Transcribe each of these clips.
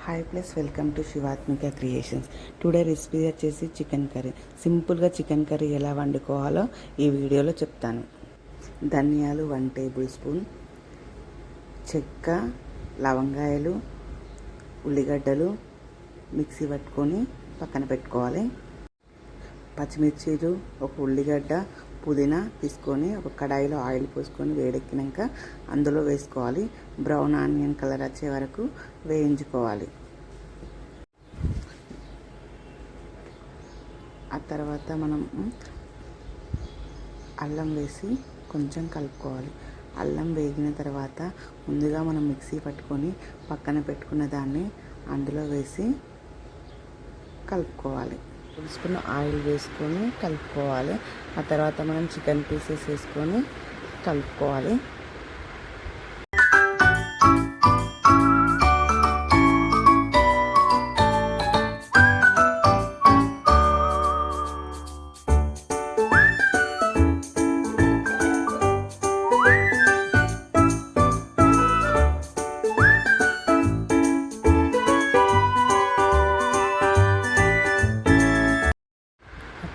Hi plus welcome to Shivathmika creations. Today recipe వచ్చేసి chicken curry. సింపుల్గా chicken curry ఎలా వండుకోవాలో ఈ వీడియోలో చెప్తాను. ధనియాలు 1 టేబుల్ స్పూన్, చెక్క, లవంగాయలు, ఉల్లిగడ్డలు మిక్సీ పట్టుకొని పక్కన పెట్టుకోవాలి. పచ్చిమిర్చీలు, ఒక ఉల్లిగడ్డ, పుదీనా తీసుకొని ఒక కడాయిలో ఆయిల్ పోసుకొని వేడెక్కినాక అందులో వేసుకోవాలి. బ్రౌన్ ఆనియన్ కలర్ వచ్చే వరకు వేయించుకోవాలి. ఆ తర్వాత మనం అల్లం వేసి కొంచెం కలుపుకోవాలి. అల్లం వేగిన తర్వాత ముందుగా మనం మిక్సీ పట్టుకొని పక్కన పెట్టుకున్న దాన్ని అందులో వేసి కలుపుకోవాలి. పులుసుకున్న ఆయిల్ వేసుకొని కలుపుకోవాలి. ఆ తర్వాత మనం చికెన్ పీసెస్ వేసుకొని కలుపుకోవాలి.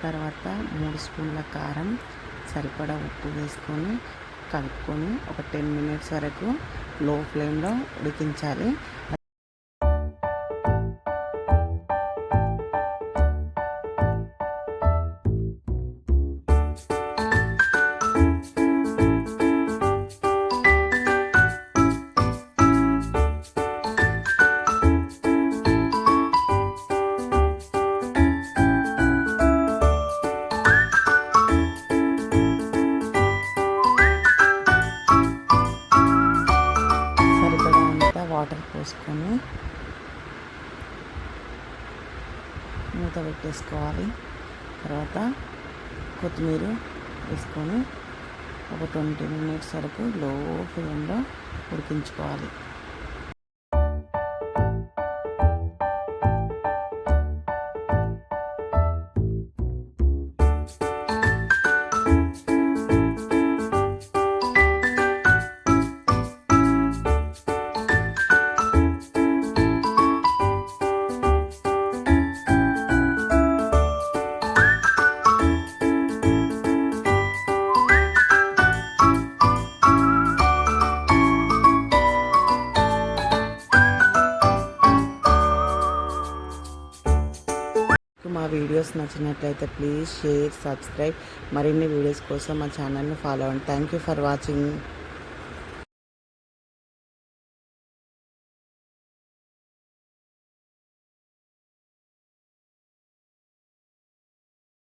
తర్వాత 3 స్పూన్ల కారం, సరిపడా ఉప్పు వేసుకొని కలుపుకొని ఒక 10 మినిట్స్ వరకు లో ఫ్లేమ్లో ఉడికించాలి. వాటర్ పోసుకొని మూత పెట్టేసుకోవాలి. తర్వాత కొత్తిమీర వేసుకొని ఒక 20 మినిట్స్ వరకు లో ఫ్లేమ్లో ఉడికించుకోవాలి. మా వీడియోస్ నచ్చినట్లయితే ప్లీజ్ షేర్, సబ్స్క్రైబ్. మరిన్ని వీడియోస్ కోసం మా ఛానల్ని ఫాలో అవ్వండి. Thank you for watching.